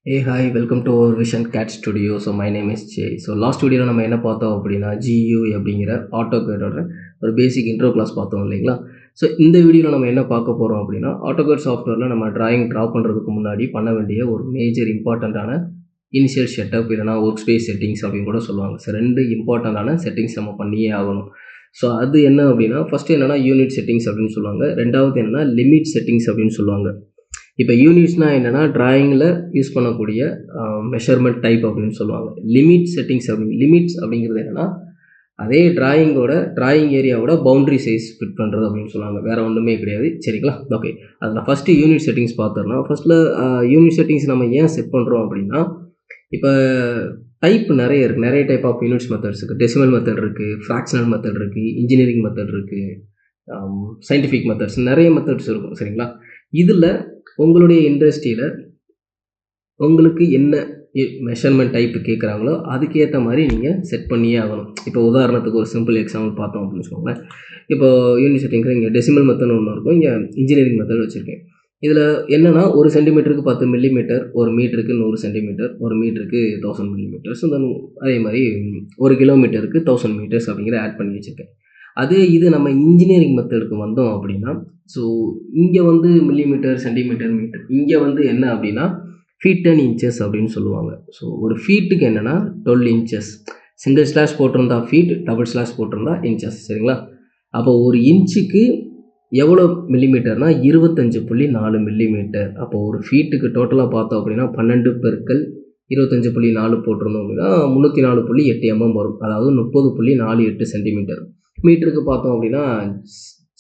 Hey, hi, welcome to our Vision Cat Studio. So, my name is Jay. So, last video நம்ம என்ன பார்த்தோம் அப்படின்னா GU அப்படிங்கிற ஆட்டோகேடோட ஒரு பேசிக் இன்ட்ரோ கிளாஸ் பார்த்தோம் இல்லைங்களா. ஸோ இந்த வீடியோவில் நம்ம என்ன பார்க்க போகிறோம் அப்படின்னா ஆட்டோகேட் சாஃப்ட்வேரில் நம்ம டிராயிங் ட்ரா பண்ணுறதுக்கு முன்னாடி பண்ண வேண்டிய ஒரு மேஜர் இம்பார்ட்டண்ட்டான இனிஷியல் செட்டப் இல்லைனா ஒர்க் ஸ்பேஸ் செட்டிங்ஸ் அப்படின்னு கூட சொல்லுவாங்க. ஸோ ரெண்டு இம்பார்ட்டண்ட்டான செட்டிங்ஸ் நம்ம பண்ணியே ஆகணும். ஸோ அது என்ன அப்படின்னா ஃபஸ்ட்டு என்னென்னா யூனிட் செட்டிங்ஸ் அப்படின்னு சொல்லுவாங்க. ரெண்டாவது என்னென்னா லிமிட் செட்டிங்ஸ் அப்படின்னு சொல்லுவாங்க. இப்போ யூனிட்ஸ்னால் என்னென்னா டிராயிங்கில் யூஸ் பண்ணக்கூடிய மெஷர்மெண்ட் டைப் அப்படின்னு சொல்லுவாங்க. லிமிட் செட்டிங்ஸ் லிமிட்ஸ் அப்படிங்கிறது என்னென்னா அதே டிராயிங் ஏரியாவோட பவுண்ட்ரி சைஸ் ஃபிட் பண்ணுறது அப்படின்னு சொல்லுவாங்க. வேறு ஒன்றுமே கிடையாது. சரிங்களா? ஓகே, அதில் ஃபஸ்ட்டு யூனிட் செட்டிங்ஸ் பார்த்துடலாம். ஃபஸ்ட்டில் யூனிட் செட்டிங்ஸ் நம்ம ஏன் செட் பண்ணுறோம் அப்படின்னா இப்போ டைப் நிறைய இருக்குது. நிறைய டைப் ஆஃப் யூனிட்ஸ் மெத்தட்ஸ் இருக்குது. டெசிமல் மெத்தட் இருக்குது, ஃப்ராக்ஷனல் மெத்தட் இருக்குது, இன்ஜினியரிங் மெத்தட் இருக்குது, சயின்டிஃபிக் மெத்தட்ஸ், நிறைய மெத்தட்ஸ் இருக்கும். சரிங்களா? இதில் உங்களுடைய இண்டஸ்ட்ரியில் உங்களுக்கு என்ன மெஷர்மெண்ட் டைப்பு கேட்குறாங்களோ அதுக்கேற்ற மாதிரி நீங்கள் செட் பண்ணியே ஆகணும். இப்போ உதாரணத்துக்கு ஒரு சிம்பிள் எக்ஸாம்பிள் பார்த்தோம் அப்படின்னு வச்சுக்கோங்களேன். இப்போ யூனிட் செட்டிங்ஸ் இங்கே டெசிமல் மெத்தட் ஒன்று இருக்கும், இங்கே இன்ஜினியரிங் மெத்தட் வச்சுருக்கேன். இதில் என்னென்னா 1 சென்டிமீட்டருக்கு 10 மில்லிமீட்டர், 1 மீட்டருக்கு 100 சென்டிமீட்டர், 1 மீட்டருக்கு 1000 மில்லிமீட்டர்ஸ், அதே மாதிரி 1 கிலோமீட்டருக்கு 1000 மீட்டர்ஸ் அப்படிங்கிற ஆட் பண்ணி வச்சுருக்கேன். அதே இது நம்ம இன்ஜினியரிங் மெத்தடுக்கு வந்தோம் அப்படின்னா ஸோ இங்கே மில்லிமீட்டர், சென்டிமீட்டர், மீட்டர், இங்கே என்ன அப்படின்னா ஃபீட் அண்ட் இன்ச்சஸ் அப்படின்னு சொல்லுவாங்க. ஸோ ஒரு ஃபீட்டுக்கு என்னென்னா 12 இன்ச்சஸ், சிங்கிள் ஸ்லாஷ் போட்டிருந்தா ஃபீட், டபுள் ஸ்லாஷ் போட்டிருந்தா இன்ச்சஸ். சரிங்களா? அப்போ ஒரு இன்ச்சுக்கு எவ்வளோ மில்லிமீட்டர்னால் 25.4 மில்லிமீட்டர். அப்போ ஒரு ஃபீட்டுக்கு டோட்டலாக பார்த்தோம் அப்படின்னா 12 பெருக்கல் 25.4 போட்டிருந்தோம் அப்படின்னா 304.8 mm வரும். அதாவது 30.48 சென்டிமீட்டர். மீட்டருக்கு பார்த்தோம் அப்படின்னா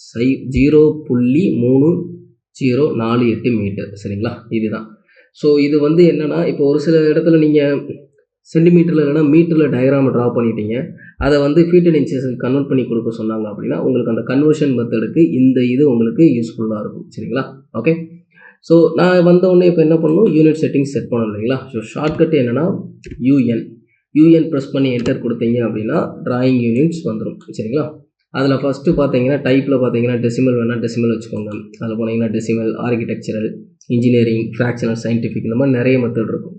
0.3048 மீட்டர். சரிங்களா? இதுதான். ஸோ இது என்னென்னா இப்போ ஒரு சில இடத்துல நீங்கள் சென்டிமீட்டரில் இல்லைனா மீட்டரில் டயக்ராம் ட்ரா பண்ணிட்டீங்க, அதை ஃபீட் அண்ட் இன்ச்சஸுக்கு கன்வெர்ட் பண்ணி கொடுக்க சொன்னாங்க அப்படின்னா உங்களுக்கு அந்த கன்வர்ஷன் மெத்தடுக்கு இந்த இது உங்களுக்கு யூஸ்ஃபுல்லாக இருக்கும். சரிங்களா? ஓகே, ஸோ நான் வந்தவுடனே இப்போ என்ன பண்ணணும், யூனிட் செட்டிங்ஸ் செட் பண்ணணும் இல்லைங்களா. ஸோ ஷார்ட்கட் என்னென்னா யூஎன் ப்ரெஸ் பண்ணி என்டர் கொடுத்தீங்க அப்படின்னா டிராயிங் யூனிட்ஸ் வந்துடும். சரிங்களா? அதில் ஃபஸ்ட்டு பார்த்தீங்கன்னா டைப்பில் பார்த்தீங்கன்னா டெசிமல் வேணால் டெசிமல் வச்சுக்கோங்க. அதில் போனீங்கன்னா decimal, architectural, engineering, fractional, scientific, இந்த மாதிரி நிறைய மெத்தட் இருக்கும்.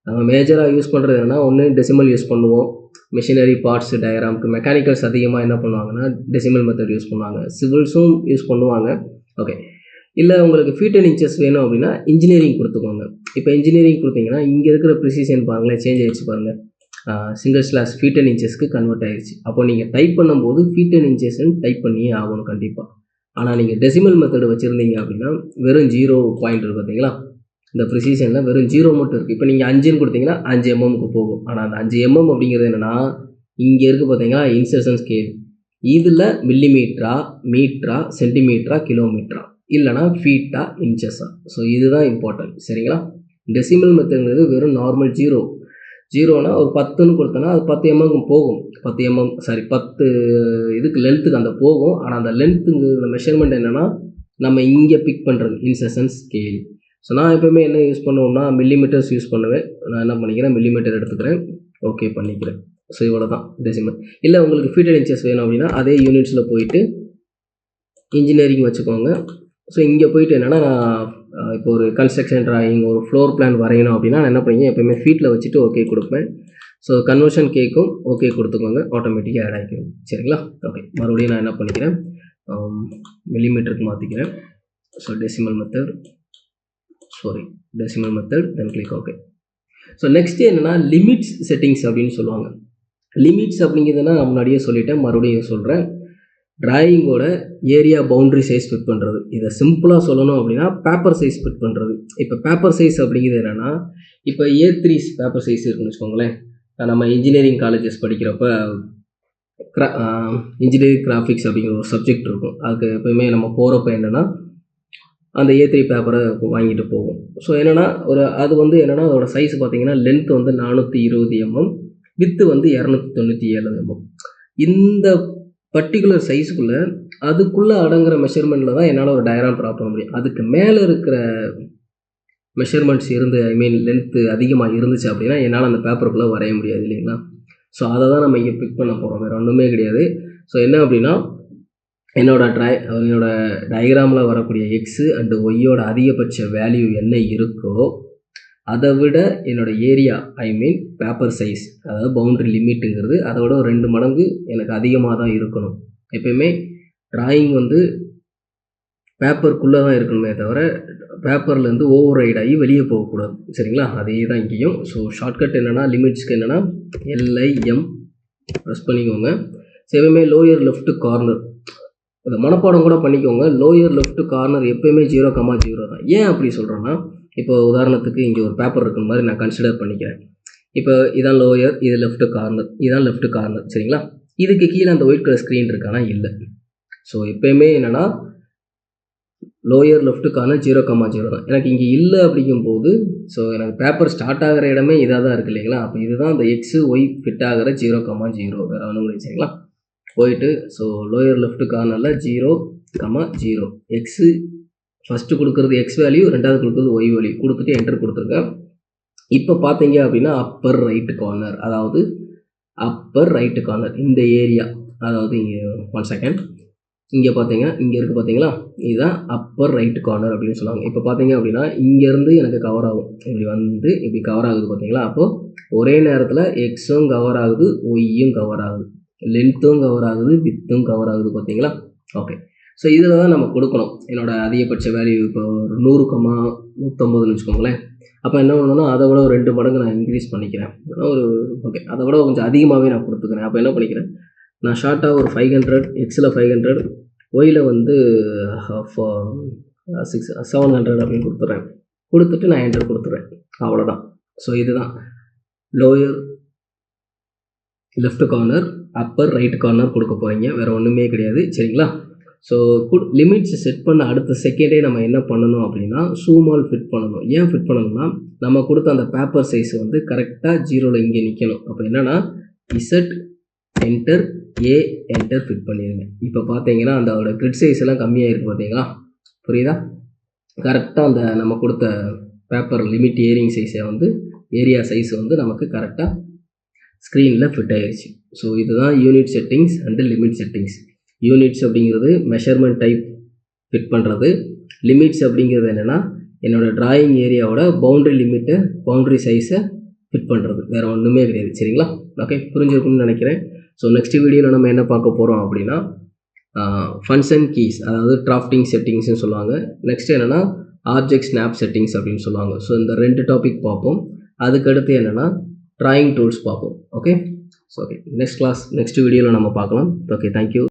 நம்ம மேஜராக யூஸ் பண்ணுறது என்னென்னா ஒன்று டெசிமல் யூஸ் பண்ணுவோம். மிஷினரி பார்ட்ஸ் டயக்ராமுக்கு மெக்கானிக்கல்ஸ் அதிகமாக என்ன பண்ணுவாங்கன்னா டெசிமல் மெத்தட் யூஸ் பண்ணுவாங்க. சிவில்ஸும் யூஸ் பண்ணுவாங்க. ஓகே, இல்லை உங்களுக்கு ஃபீட் அண்ட் இன்ச்சஸ் வேணும் அப்படின்னா இன்ஜினியரிங் கொடுத்துக்கோங்க. இப்போ இன்ஜினியரிங் கொடுத்தீங்கன்னா இங்கே இருக்கிற ப்ரிசிஷன் பாருங்களேன், சேஞ்ச் ஆகிடுச்சு பாருங்கள். சிங்கிள் ஸ்லாஷ் ஃபீட் அண்ட் இன்ச்சஸ்க்கு கன்வெர்ட் ஆகிடுச்சு. அப்போ நீங்கள் டைப் பண்ணும்போது ஃபீட் அண்ட் இன்ச்சஸ்ன்னு டைப் பண்ணியே ஆகணும் கண்டிப்பாக. ஆனால் நீங்கள் டெசிமல் மெத்தட் வச்சுருந்தீங்க அப்படின்னா வெறும் 0 பாயிண்ட் இருக்குது பார்த்தீங்களா, இந்த ப்ரிசிஷனில் வெறும் 0 மட்டும் இருக்குது. இப்போ நீங்கள் 5ன்னு கொடுத்தீங்கன்னா 5 mmக்கு போகும். ஆனால் அந்த 5 mm அப்படிங்கிறது என்னென்னா இங்கே இருக்குது பார்த்தீங்களா இன்சர்ஷன் ஸ்கேல், இதில் மில்லிமீட்டரா, மீட்டரா, சென்டிமீட்டரா, கிலோமீட்டரா, இல்லைனா ஃபீட்டா, இன்ச்சஸா. ஸோ இதுதான் இம்பார்ட்டன்ட். சரிங்களா? டெசிமல் மெத்தட்ங்கிறது வெறும் நார்மல் 0னா ஒரு 10ன்னு கொடுத்தோன்னா அது 10 mmக்கு போகும். 10 இதுக்கு லென்த்துக்கு அந்த போகும். ஆனால் அந்த லென்த்துங்கிறது மெஷர்மெண்ட் என்னென்னா நம்ம இங்கே பிக் பண்ணுறது இன்சர்ஷன் ஸ்கேல். ஸோ நான் எப்போயுமே என்ன யூஸ் பண்ணுவோம்னா மில்லிமீட்டர்ஸ் யூஸ் பண்ணுவேன். நான் என்ன பண்ணிக்கிறேன், மில்லிமீட்டர் எடுத்துக்கிறேன், ஓகே பண்ணிக்கிறேன். ஸோ இவ்வளோ தான் டெசிமல். இல்லை உங்களுக்கு ஃபீட் அண்ட் இன்ச்சஸ் வேணும் அப்படின்னா அதே யூனிட்ஸில் போயிட்டு இன்ஜினியரிங் வச்சுக்கோங்க. ஸோ இங்கே போயிட்டு என்னென்னா நான் இப்போ ஒரு கன்ஸ்ட்ரக்ஷன் ட்ராயிங், ஒரு ஃப்ளோர் பிளான் வரையணும் அப்படின்னா நான் என்ன பண்ணுவேன், எப்போயுமே ஃபீட்டில் வச்சுட்டு ஓகே கொடுப்பேன். ஸோ கன்வர்ஷன் கேட்கும், ஓகே கொடுத்துக்கோங்க, ஆட்டோமேட்டிக்காக ஆட் ஆகிக்கும். சரிங்களா? ஓகே, மறுபடியும் நான் என்ன பண்ணிக்கிறேன், மில்லிமீட்டருக்கு மாற்றிக்கிறேன். So decimal method then click okay. So next என்னென்னா லிமிட்ஸ் செட்டிங்ஸ் அப்படின்னு சொல்லுவாங்க. லிமிட்ஸ் அப்படிங்கிறதுனா நான் முன்னாடியே சொல்லிட்டேன், மறுபடியும் சொல்கிறேன். டிராயிங்கோட ஏரியா பவுண்ட்ரி சைஸ் ஃபிட் பண்ணுறது. இதை சிம்பிளாக சொல்லணும் அப்படின்னா பேப்பர் சைஸ் ஃபிட் பண்ணுறது. இப்போ பேப்பர் சைஸ் அப்படிங்கிறது என்னென்னா இப்போ A3 பேப்பர் சைஸ் இருக்குன்னு வச்சுக்கோங்களேன். நம்ம இன்ஜினியரிங் காலேஜஸ் படிக்கிறப்ப இன்ஜினியரிங் கிராஃபிக்ஸ் அப்படிங்கிற ஒரு சப்ஜெக்ட் இருக்கும். அதுக்கு எப்போயுமே நம்ம போகிறப்ப என்னென்னா அந்த A3 பேப்பரை வாங்கிட்டு போவோம். ஸோ என்னென்னா அது என்னென்னா அதோட சைஸ் பார்த்தீங்கன்னா லென்த் 420 mm, வித்து 297 mm. இந்த பர்டிகுலர் சைஸுக்குள்ளே அதுக்குள்ளே அடங்குற மெஷர்மெண்ட்டில் தான் என்னால் ஒரு டயக்ராம் ட்ரா பண்ண முடியும். அதுக்கு மேலே இருக்கிற மெஷர்மெண்ட்ஸ் லென்த்து அதிகமாக இருந்துச்சு அப்படின்னா என்னால் அந்த பேப்பருக்குள்ளே வரைய முடியாது இல்லைங்களா. ஸோ அதை தான் நம்ம இங்கே பிக் பண்ண போகிறோம், வேறு ஒன்றுமே கிடையாது. ஸோ என்ன அப்படின்னா என்னோட டயக்ராமில் வரக்கூடிய எக்ஸு அண்டு ஒய்யோட அதிகபட்ச வேல்யூ என்ன இருக்கோ அதை விட என்னோடய ஏரியா பேப்பர் சைஸ், அதாவது பவுண்ட்ரி லிமிட்டுங்கிறது அதை விட ஒரு 2 மடங்கு எனக்கு அதிகமாக தான் இருக்கணும். எப்பயுமே டிராயிங் வந்து பேப்பருக்குள்ளே தான் இருக்கணுமே தவிர பேப்பர்லேருந்து ஓவர் ரைட் ஆகி வெளியே போகக்கூடாது. சரிங்களா? அதே தான் இங்கேயும். ஸோ ஷார்ட்கட் என்னென்னா, லிமிட்ஸ்க்கு என்னென்னா LIM ப்ரெஸ் பண்ணிக்கோங்க. எப்பயுமே லோயர் லெஃப்ட் கார்னர் அதை மனப்பாடம் கூட பண்ணிக்கோங்க. லோயர் லெஃப்ட் கார்னர் எப்பயுமே 0,0 தான். ஏன் அப்படி சொல்கிறேன்னா, இப்போ உதாரணத்துக்கு இங்கே ஒரு பேப்பர் இருக்கிற மாதிரி நான் கன்சிடர் பண்ணிக்கிறேன். இப்போ இதான் லோயர், இது லெஃப்ட் கார்னர், இதுதான் லெஃப்ட் கார்னர். சரிங்களா? இதுக்கு கீழே அந்த ஒயிட் கலர் ஸ்க்ரீன் இருக்கானா? இல்லை. ஸோ எப்பயுமே என்னென்னா லோயர் லெஃப்ட் கார்னர் 0,0 தான். எனக்கு இங்கே இல்லை அப்படிங்கும்போது ஸோ எனக்கு பேப்பர் ஸ்டார்ட் ஆகிற இடமே இதாக தான் இருக்குது இல்லைங்களா? அப்போ இதுதான் அந்த எக்ஸு ஒய் ஃபிட் ஆகிற 0,0 வேறு ஒன்றும் இல்லை. சரிங்களா? போயிட்டு ஸோ லோயர் லெஃப்ட் கார்னரில் 0,0 எக்ஸு ஃபஸ்ட்டு கொடுக்குறது எக்ஸ் வேல்யூ, ரெண்டாவது கொடுக்குறது ஒய் வேல்யூ கொடுத்துட்டு என்டர் கொடுத்துருக்கேன். இப்போ பார்த்தீங்க அப்படின்னா அப்பர் ரைட்டு கார்னர், அதாவது அப்பர் ரைட்டு கார்னர் இந்த ஏரியா, அதாவது இங்கே 1 செகண்ட் இங்கே பார்த்தீங்க, இங்கே இருக்குது பார்த்தீங்களா? இதுதான் அப்பர் ரைட்டு கார்னர் அப்படின்னு சொல்லுவாங்க. இப்போ பார்த்தீங்க அப்படின்னா இங்கேருந்து எனக்கு கவர் ஆகும், இப்படி வந்து இப்படி கவர் ஆகுது பார்த்தீங்களா? அப்போது ஒரே நேரத்தில் எக்ஸும் கவர் ஆகுது, ஒய்யும் கவர் ஆகுது, லென்த்தும் கவர் ஆகுது, வித்தும் கவர் ஆகுது பார்த்தீங்களா? ஓகே. ஸோ இதில் தான் நம்ம கொடுக்கணும். என்னோடய அதிகபட்ச வேல்யூ இப்போ ஒரு 100,150ன்னு வச்சுக்கோங்களேன். அப்போ என்ன பண்ணணும்னா அதை விட ஒரு 2 மடங்கு நான் இன்க்ரீஸ் பண்ணிக்கிறேன். ஒரு ஓகே, அதை விட கொஞ்சம் அதிகமாகவே நான் கொடுத்துக்கிறேன். அப்போ என்ன பண்ணிக்கிறேன், நான் ஷார்ட்டாக ஒரு 500, எக்ஸில் 500, ஒயில் வந்து 700 அப்படின்னு கொடுத்துட்றேன். கொடுத்துட்டு நான் என்டர் கொடுத்துட்றேன். அவ்வளோதான். ஸோ இதுதான் lower left corner, Appar right corner கொடுக்க போகிறீங்க. வேறு ஒன்றுமே கிடையாது. சரிங்களா? ஸோ லிமிட்ஸ் செட் பண்ண அடுத்த செகண்டே நம்ம என்ன பண்ணணும் அப்படின்னா சூமால் ஃபிட் பண்ணணும். ஏன் ஃபிட் பண்ணணும்னா நம்ம கொடுத்த அந்த பேப்பர் சைஸ் வந்து கரெக்டாக 0ல் இங்கே நிற்கணும். அப்போ என்னென்னா இசட் என்டர் ஏ என்டர் ஃபிட் பண்ணிடுங்க. இப்போ பார்த்தீங்கன்னா அதோட கிரிட் சைஸ் எல்லாம் கம்மியாக இருக்குது பார்த்தீங்களா? புரியுதா? கரெக்டாக அந்த நம்ம கொடுத்த பேப்பர் லிமிட் ஏரிங் சைஸை வந்து ஏரியா சைஸ் வந்து நமக்கு கரெக்டாக ஸ்க்ரீனில் ஃபிட் ஆகிடுச்சு. ஸோ இதுதான் unit settings and limit settings. Units அப்படிங்கிறது மெஷர்மெண்ட் டைப் ஃபிட் பண்ணுறது. லிமிட்ஸ் அப்படிங்கிறது என்னென்னா என்னோடய ட்ராயிங் ஏரியாவோட பவுண்ட்ரி லிமிட்டை, பவுண்ட்ரி சைஸை ஃபிட் பண்ணுறது. வேறு ஒன்றுமே கிடையாது. சரிங்களா? ஓகே, புரிஞ்சிருக்கும்னு நினைக்கிறேன். ஸோ நெக்ஸ்ட் வீடியோவில் நம்ம என்ன பார்க்க போகிறோம் அப்படின்னா ஃபங்க்ஷன் கீஸ், அதாவது டிராஃப்டிங் செட்டிங்ஸ்னு சொல்லுவாங்க. நெக்ஸ்ட் என்னென்னா ஆப்ஜெக்ட் ஸ்னாப் செட்டிங்ஸ் அப்படின்னு சொல்லுவாங்க. ஸோ இந்த 2 டாபிக் பார்ப்போம். அதுக்கடுத்து என்னென்னா ட்ராயிங் டூல்ஸ் பார்ப்போம். ஓகே. ஸோ ஓகே, நெக்ஸ்ட் வீடியோவில் நம்ம பார்க்கலாம். Okay, thank you.